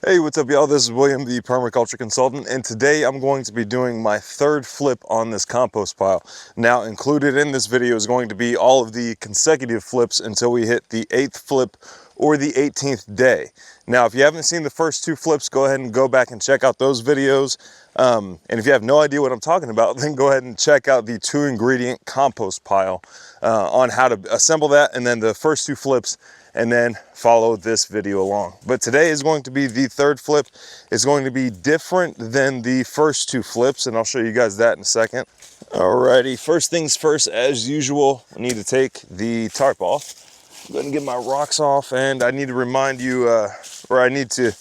Hey, what's up, y'all? This is William, the Permaculture Consultant, and today I'm going to be doing my third flip on this compost pile. Now, included in this video is going to be all of the consecutive flips until we hit the 8th flip or the 18th day. Now, if you haven't seen the first two flips, go ahead and go back and check out those videos. And if you have no idea what I'm talking about, then go ahead and check out the 2-ingredient compost pile on how to assemble that, and then the first two flips, and then follow this video along. But today is going to be the third flip. It's going to be different than the first two flips, and I'll show you guys that in a second. Alrighty, first things first, as usual, I need to take the tarp off. I'm going to get my rocks off, and I need to remind you, or I need to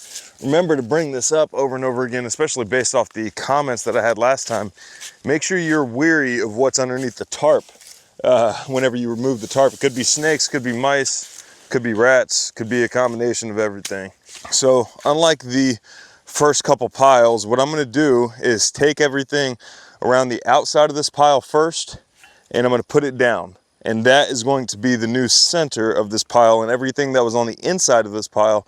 remember to bring this up over and over again, especially based off the comments that I had last time. Make sure you're weary of what's underneath the tarp whenever you remove the tarp. It could be snakes, could be mice, could be rats, could be a combination of everything. So unlike the first couple piles, what I'm going to do is take everything around the outside of this pile first, and I'm going to put it down. And that is going to be the new center of this pile, and everything that was on the inside of this pile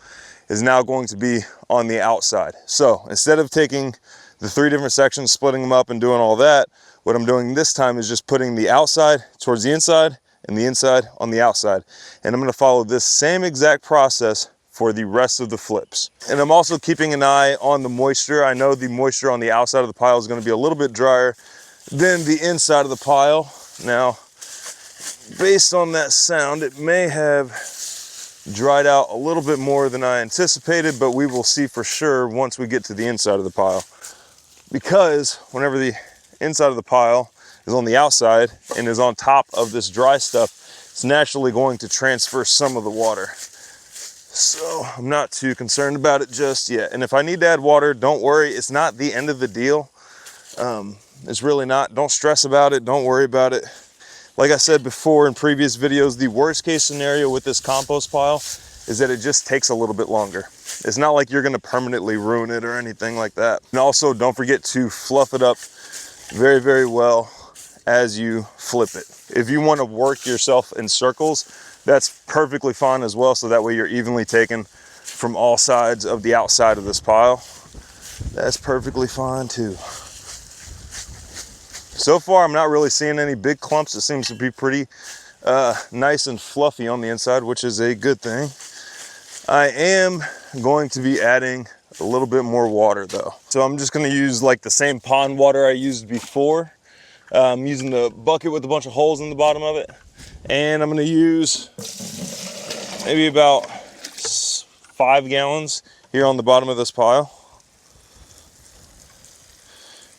is now going to be on the outside. So instead of taking the 3 different sections, splitting them up and doing all that, what I'm doing this time is just putting the outside towards the inside and the inside on the outside. And I'm going to follow this same exact process for the rest of the flips. And I'm also keeping an eye on the moisture. I know the moisture on the outside of the pile is going to be a little bit drier than the inside of the pile. Now, based on that sound, it may have dried out a little bit more than I anticipated, but we will see for sure once we get to the inside of the pile. Because whenever the inside of the pile is on the outside and is on top of this dry stuff, it's naturally going to transfer some of the water. So I'm not too concerned about it just yet. And if I need to add water, don't worry, it's not the end of the deal. It's really not. Don't stress about it, don't worry about it. Like I said before in previous videos, the worst case scenario with this compost pile is that it just takes a little bit longer. It's not like you're gonna permanently ruin it or anything like that. And also, don't forget to fluff it up very, very well as you flip it. If you want to work yourself in circles, that's perfectly fine as well, so that way you're evenly taken from all sides of the outside of this pile. That's perfectly fine too. So far, I'm not really seeing any big clumps. It seems to be pretty nice and fluffy on the inside, which is a good thing. I am going to be adding a little bit more water though. So I'm just gonna use like the same pond water I used before. I'm using the bucket with a bunch of holes in the bottom of it. And I'm gonna use maybe about 5 gallons here on the bottom of this pile.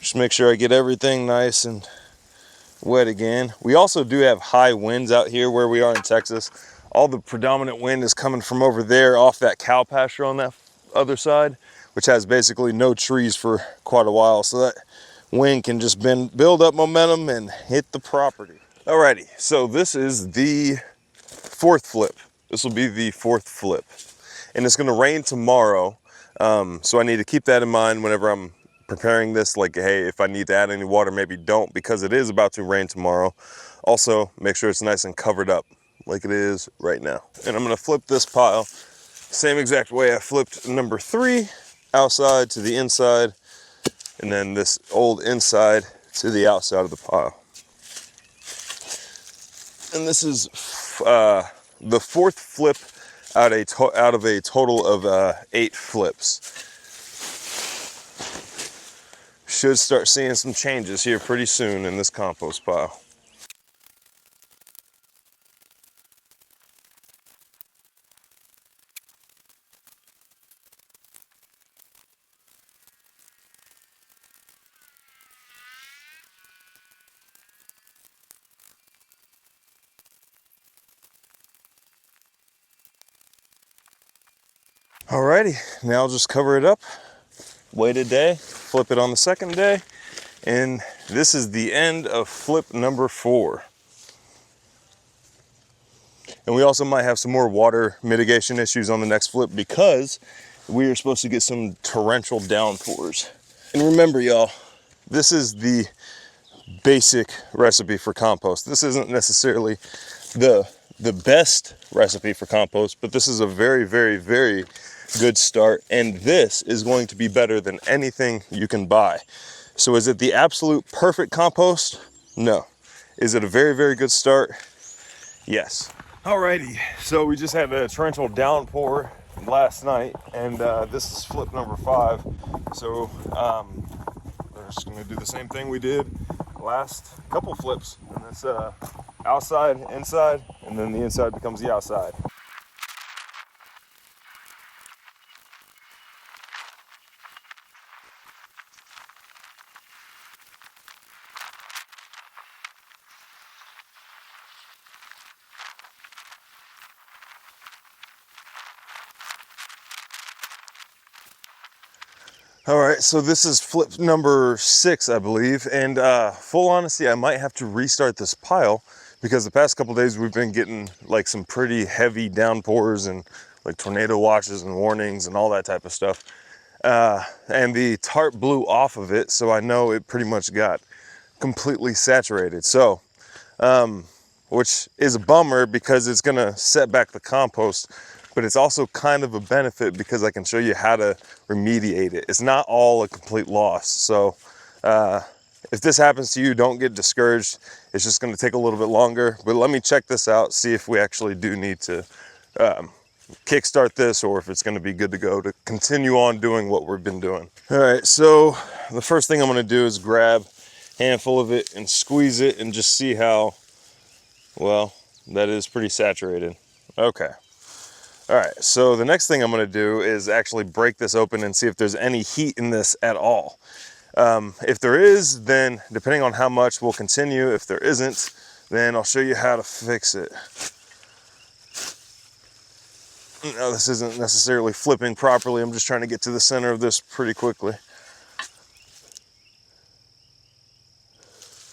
Just make sure I get everything nice and wet again. We also do have high winds out here where we are in Texas. All the predominant wind is coming from over there off that cow pasture on that other side, which has basically no trees for quite a while. So that wind can just build up momentum and hit the property. Alrighty, so this is the 4th flip. This will be the 4th flip. And it's gonna rain tomorrow. So I need to keep that in mind whenever I'm preparing this, like, hey, if I need to add any water, maybe don't, because it is about to rain tomorrow. Also, make sure it's nice and covered up like it is right now. And I'm gonna flip this pile same exact way I flipped number 3, outside to the inside, and then this old inside to the outside of the pile. And this is the 4th flip out of a total of 8 flips. Should start seeing some changes here pretty soon in this compost pile. Alrighty, now I'll just cover it up, wait a day, flip it on the 2nd day, and this is the end of flip number 4. And we also might have some more water mitigation issues on the next flip because we are supposed to get some torrential downpours. And remember, y'all, this is the basic recipe for compost. This isn't necessarily the best recipe for compost, but this is a very, very, very good start. And this is going to be better than anything you can buy. So is it the absolute perfect compost? No. Is it a very, very good start? Yes. Alrighty, so we just had a torrential downpour last night, and this is flip number 5. So we're just gonna do the same thing we did last couple flips, and that's outside, inside, and then the inside becomes the outside. All right, so this is flip number 6, I believe, and full honesty, I might have to restart this pile because the past couple days we've been getting like some pretty heavy downpours and like tornado watches and warnings and all that type of stuff. And the tarp blew off of it, so I know it pretty much got completely saturated. So, which is a bummer because it's gonna set back the compost, but it's also kind of a benefit because I can show you how to remediate it. It's not all a complete loss. So if this happens to you, don't get discouraged. It's just gonna take a little bit longer, but let me check this out, see if we actually do need to kickstart this or if it's gonna be good to go to continue on doing what we've been doing. All right, so the first thing I'm gonna do is grab a handful of it and squeeze it and just see how, well, that is pretty saturated. Okay. All right, so the next thing I'm gonna do is actually break this open and see if there's any heat in this at all. If there is, then depending on how much, we'll continue. If there isn't, then I'll show you how to fix it. No, this isn't necessarily flipping properly. I'm just trying to get to the center of this pretty quickly.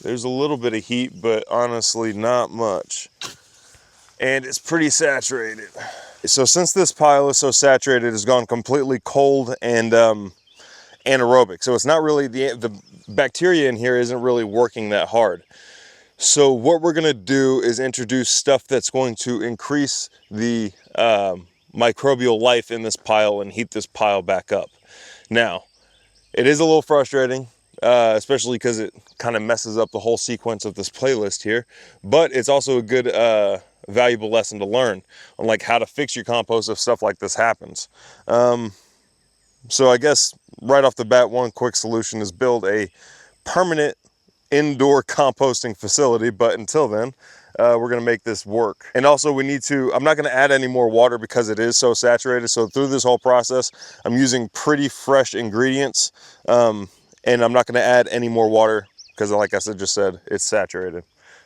There's a little bit of heat, but honestly not much. And it's pretty saturated. So since this pile is so saturated, it's gone completely cold and anaerobic. So it's not really, the bacteria in here isn't really working that hard. So what we're gonna do is introduce stuff that's going to increase the microbial life in this pile and heat this pile back up. Now, it is a little frustrating, especially because it kind of messes up the whole sequence of this playlist here, but it's also a good valuable lesson to learn on like how to fix your compost if stuff like this happens. So I guess right off the bat, one quick solution is build a permanent indoor composting facility, but until then, we're gonna make this work. And also we need to, I'm not gonna add any more water because it is so saturated. So through this whole process, I'm using pretty fresh ingredients, and I'm not gonna add any more water because like I just said, it's saturated.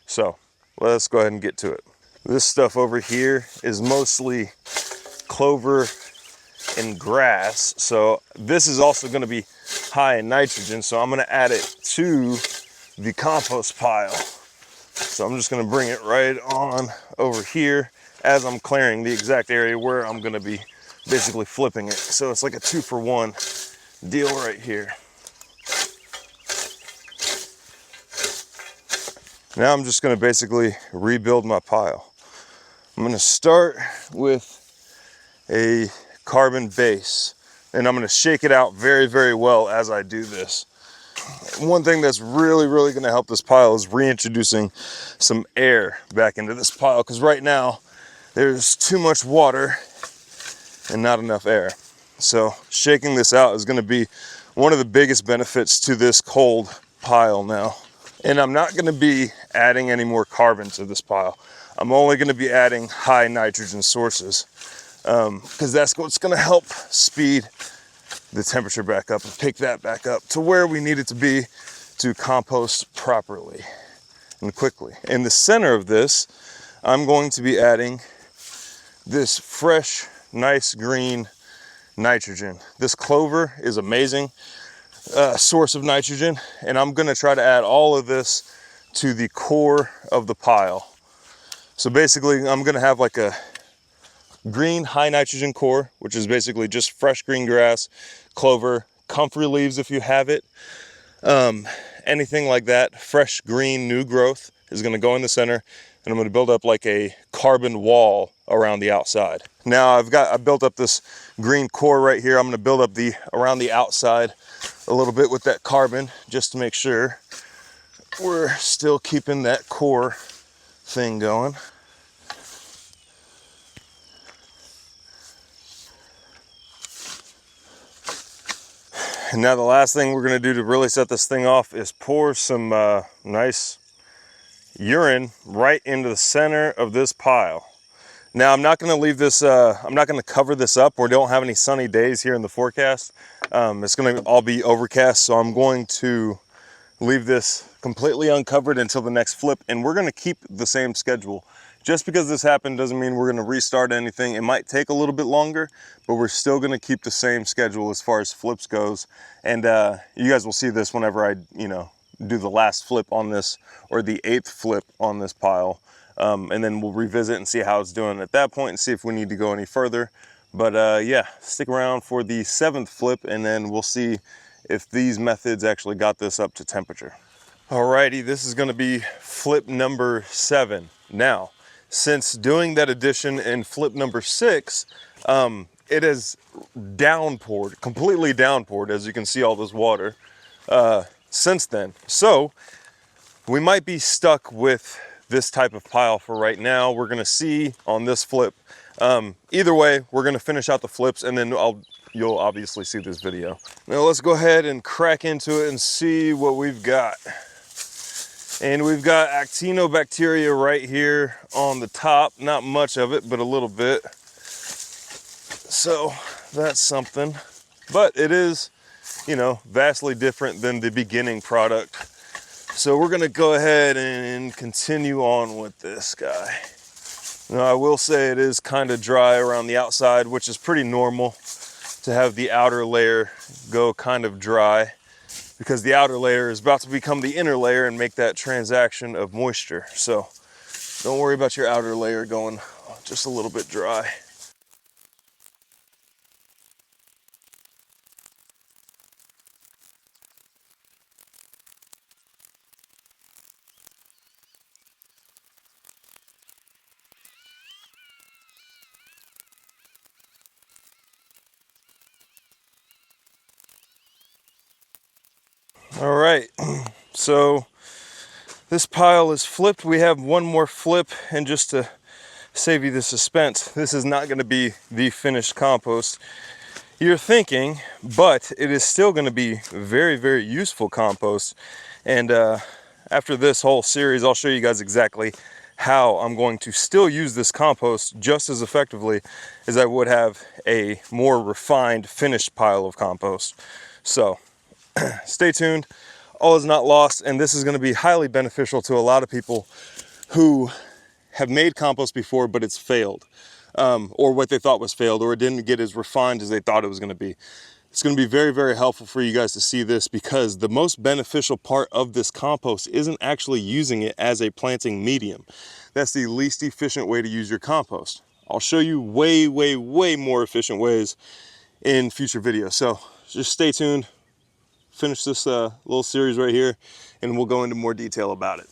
So let's go ahead and get to it. This stuff over here is mostly clover and grass. So this is also gonna be high in nitrogen. So I'm gonna add it to the compost pile. So I'm just gonna bring it right on over here as I'm clearing the exact area where I'm gonna be basically flipping it. So it's like a 2-for-1 deal right here. Now I'm just gonna basically rebuild my pile. I'm gonna start with a carbon base and I'm gonna shake it out very, very well as I do this. One thing that's really, really gonna help this pile is reintroducing some air back into this pile, because right now there's too much water and not enough air. So shaking this out is gonna be one of the biggest benefits to this cold pile now. And I'm not gonna be adding any more carbon to this pile. I'm only gonna be adding high nitrogen sources, because that's what's gonna help speed the temperature back up and pick that back up to where we need it to be to compost properly and quickly. In the center of this, I'm going to be adding this fresh, nice green nitrogen. This clover is amazing source of nitrogen, and I'm gonna try to add all of this to the core of the pile. So basically, I'm gonna have like a green high nitrogen core, which is basically just fresh green grass, clover, comfrey leaves if you have it, anything like that. Fresh green new growth is going to go in the center. and I'm going to build up like a carbon wall around the outside. Now I built up this green core right here. I'm going to build up around the outside a little bit with that carbon just to make sure we're still keeping that core thing going. And now the last thing we're going to do to really set this thing off is pour some nice urine right into the center of this pile. Now I'm not going to leave this, I'm not going to cover this up. We don't have any sunny days here in the forecast. It's going to all be overcast, so I'm going to leave this completely uncovered until the next flip, and we're going to keep the same schedule. Just because this happened doesn't mean we're going to restart anything. It might take a little bit longer, but we're still going to keep the same schedule as far as flips goes. And you guys will see this whenever I, do the last flip on this, or the 8th flip on this pile. And then we'll revisit and see how it's doing at that point and see if we need to go any further. But yeah, stick around for the 7th flip, and then we'll see if these methods actually got this up to temperature. Alrighty, this is going to be flip number 7. Now, since doing that addition in flip number 6, it has downpoured, completely downpoured, as you can see all this water since then. So we might be stuck with this type of pile for right now. We're going to see on this flip. Either way, we're going to finish out the flips, and then you'll obviously see this video. Now let's go ahead and crack into it and see what we've got. And we've got actinobacteria right here on the top. Not much of it, but a little bit. So that's something. But it is, vastly different than the beginning product. So we're gonna go ahead and continue on with this guy. Now I will say it is kind of dry around the outside, which is pretty normal to have the outer layer go kind of dry, because the outer layer is about to become the inner layer and make that transaction of moisture. So don't worry about your outer layer going just a little bit dry. All right, so this pile is flipped. We have one more flip, and just to save you the suspense, this is not going to be the finished compost you're thinking, but it is still going to be very, very useful compost. And after this whole series, I'll show you guys exactly how I'm going to still use this compost just as effectively as I would have a more refined finished pile of compost. So stay tuned. All is not lost, and this is going to be highly beneficial to a lot of people who have made compost before, but it's failed, or what they thought was failed, or it didn't get as refined as they thought it was going to be. It's going to be very, very helpful for you guys to see this, because the most beneficial part of this compost isn't actually using it as a planting medium. That's the least efficient way to use your compost. I'll show you way, way, way more efficient ways in future videos. So just stay tuned. Finish this little series right here, and we'll go into more detail about it.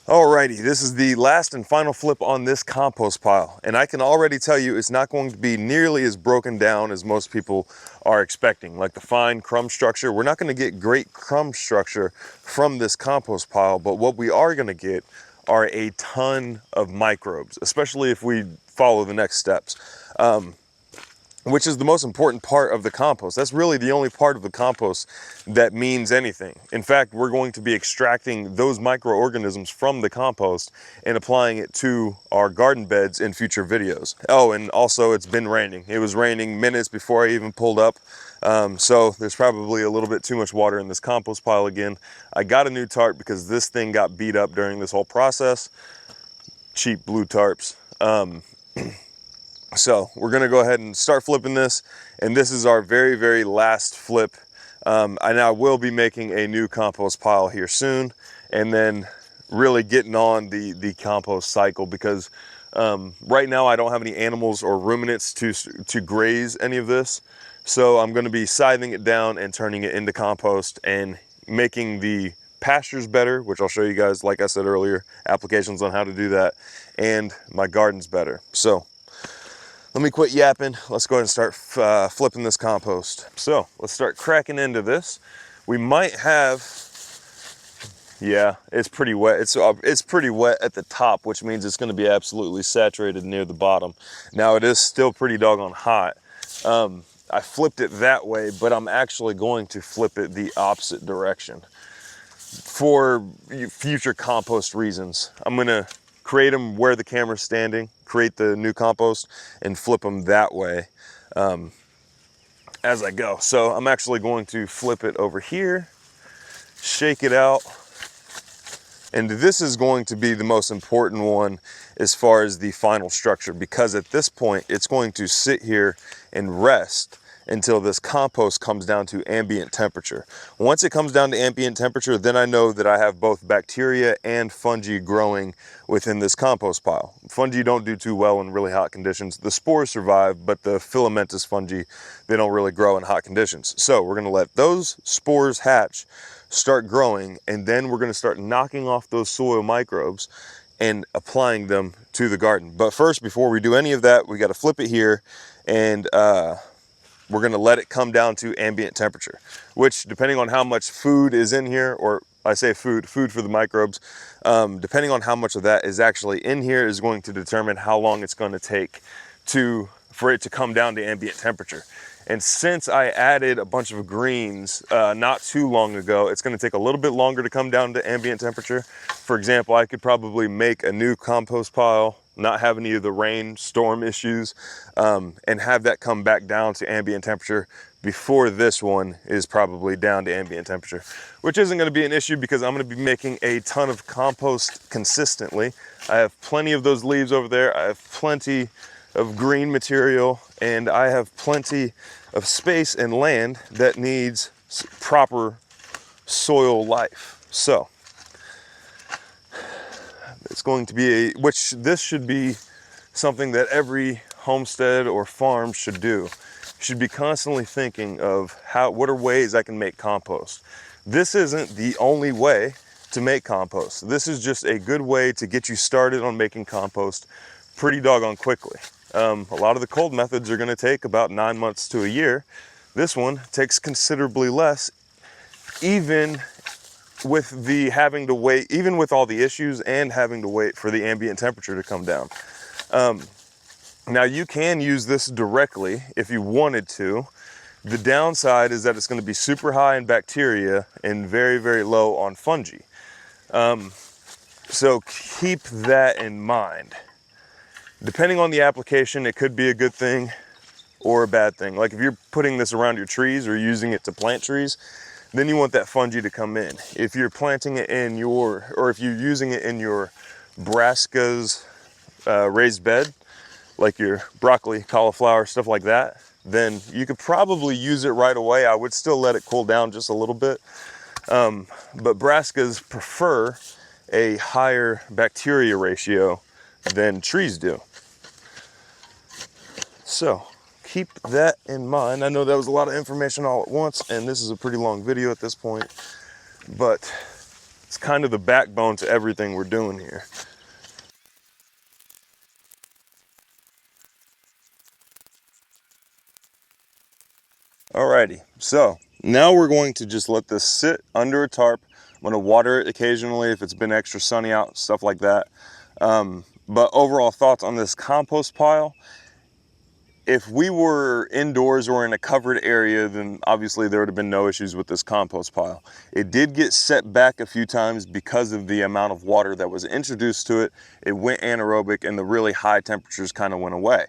Alrighty, this is the last and final flip on this compost pile, and I can already tell you it's not going to be nearly as broken down as most people are expecting. Like the fine crumb structure, we're not going to get great crumb structure from this compost pile, but what we are going to get are a ton of microbes, especially if we follow the next steps. Which is the most important part of the compost. That's really the only part of the compost that means anything. In fact, we're going to be extracting those microorganisms from the compost and applying it to our garden beds in future videos. Oh, and also it's been raining. It was raining minutes before I even pulled up. So there's probably a little bit too much water in this compost pile again. I got a new tarp because this thing got beat up during this whole process. Cheap blue tarps. So we're gonna go ahead and start flipping this, and this is our very, very last flip. And I will be making a new compost pile here soon, and then really getting on the compost cycle, because right now I don't have any animals or ruminants to graze any of this. So I'm gonna be scything it down and turning it into compost and making the pasture's better, which I'll show you guys, like I said earlier, applications on how to do that, and my garden's better. So let me quit yapping. Let's go ahead and start flipping this compost. So let's start cracking into this. We might have, yeah, it's pretty wet. It's pretty wet at the top, which means it's going to be absolutely saturated near the bottom. Now it is still pretty doggone hot. I flipped it that way, but I'm actually going to flip it the opposite direction for future compost reasons. I'm going to create them where the camera's standing, create the new compost, and flip them that way as I go. So I'm actually going to flip it over here, shake it out, and this is going to be the most important one as far as the final structure, because at this point it's going to sit here and rest until this compost comes down to ambient temperature. Once it comes down to ambient temperature, then I know that I have both bacteria and fungi growing within this compost pile. Fungi don't do too well in really hot conditions. The spores survive, but the filamentous fungi, they don't really grow in hot conditions. So we're gonna let those spores hatch, start growing, and then we're gonna start knocking off those soil microbes and applying them to the garden. But first, before we do any of that, we gotta flip it here, and we're gonna let it come down to ambient temperature, which, depending on how much food is in here, or I say food for the microbes, depending on how much of that is actually in here is going to determine how long it's gonna take for it to come down to ambient temperature. And since I added a bunch of greens not too long ago, it's gonna take a little bit longer to come down to ambient temperature. For example, I could probably make a new compost pile, not have any of the rain storm issues, and have that come back down to ambient temperature before this one is probably down to ambient temperature, which isn't gonna be an issue because I'm gonna be making a ton of compost consistently. I have plenty of those leaves over there. I have plenty of green material, and I have plenty of space and land that needs proper soil life. So it's going to be this should be something that every homestead or farm should do. You should be constantly thinking of what are ways I can make compost. This isn't the only way to make compost. This is just a good way to get you started on making compost pretty doggone quickly. A lot of the cold methods are gonna take about 9 months to a year. This one takes considerably less, even with even with all the issues and having to wait for the ambient temperature to come down. Now you can use this directly if you wanted to. The downside is that it's gonna be super high in bacteria and very, very low on fungi. So keep that in mind. Depending on the application, it could be a good thing or a bad thing. Like if you're putting this around your trees or using it to plant trees, then you want that fungi to come in. If you're planting it or if you're using it in your brassicas raised bed, like your broccoli, cauliflower, stuff like that, then you could probably use it right away. I would still let it cool down just a little bit. But brassicas prefer a higher bacteria ratio than trees do. So keep that in mind. I know that was a lot of information all at once, and this is a pretty long video at this point, but it's kind of the backbone to everything we're doing here. Alrighty, so now we're going to just let this sit under a tarp. I'm gonna water it occasionally if it's been extra sunny out, stuff like that. But overall thoughts on this compost pile: if we were indoors or in a covered area, then obviously there would have been no issues with this compost pile. It did get set back a few times because of the amount of water that was introduced to it. It went anaerobic and the really high temperatures kind of went away,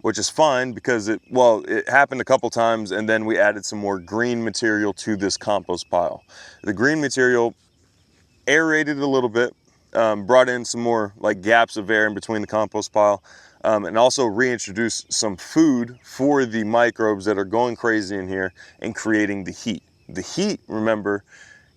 which is fine because it happened a couple times, and then we added some more green material to this compost pile. The green material aerated a little bit, brought in some more like gaps of air in between the compost pile, and also reintroduce some food for the microbes that are going crazy in here and creating the heat. The heat, remember,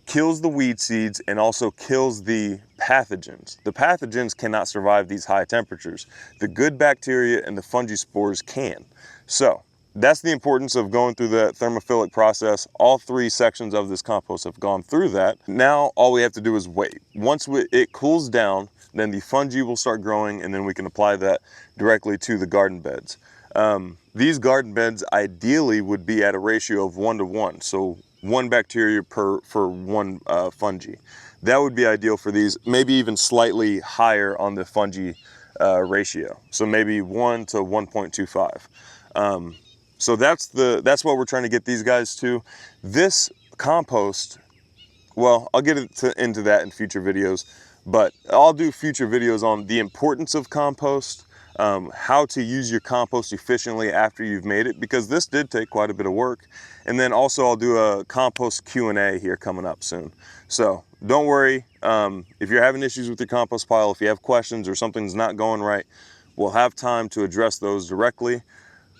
kills the weed seeds and also kills the pathogens. The pathogens cannot survive these high temperatures. The good bacteria and the fungi spores can. So that's the importance of going through that thermophilic process. All 3 sections of this compost have gone through that. Now all we have to do is wait. Once it cools down, then the fungi will start growing, and then we can apply that directly to the garden beds. These garden beds ideally would be at a ratio of 1 to 1, so 1 bacteria for 1 fungi. That would be ideal for these, maybe even slightly higher on the fungi ratio, so maybe 1 to 1.25. So that's what we're trying to get these guys to. This compost, well, I'll get into that in future videos, but I'll do future videos on the importance of compost, how to use your compost efficiently after you've made it, because this did take quite a bit of work. And then also I'll do a compost Q&A here coming up soon. So don't worry, if you're having issues with your compost pile, if you have questions or something's not going right, we'll have time to address those directly.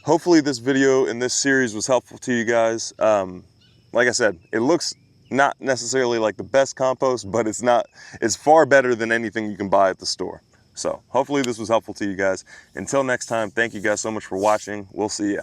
Hopefully this video and this series was helpful to you guys. Like I said, it looks not necessarily like the best compost, but it's far better than anything you can buy at the store. So hopefully this was helpful to you guys. Until next time, thank you guys so much for watching. We'll see ya.